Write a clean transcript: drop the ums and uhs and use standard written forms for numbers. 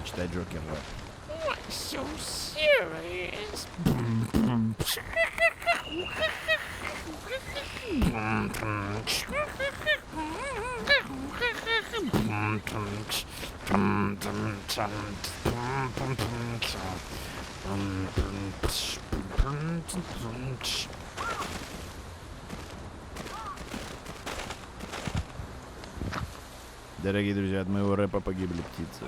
читать Джокер. Why so serious? Дорогие друзья, от моего рэпа погибли птицы.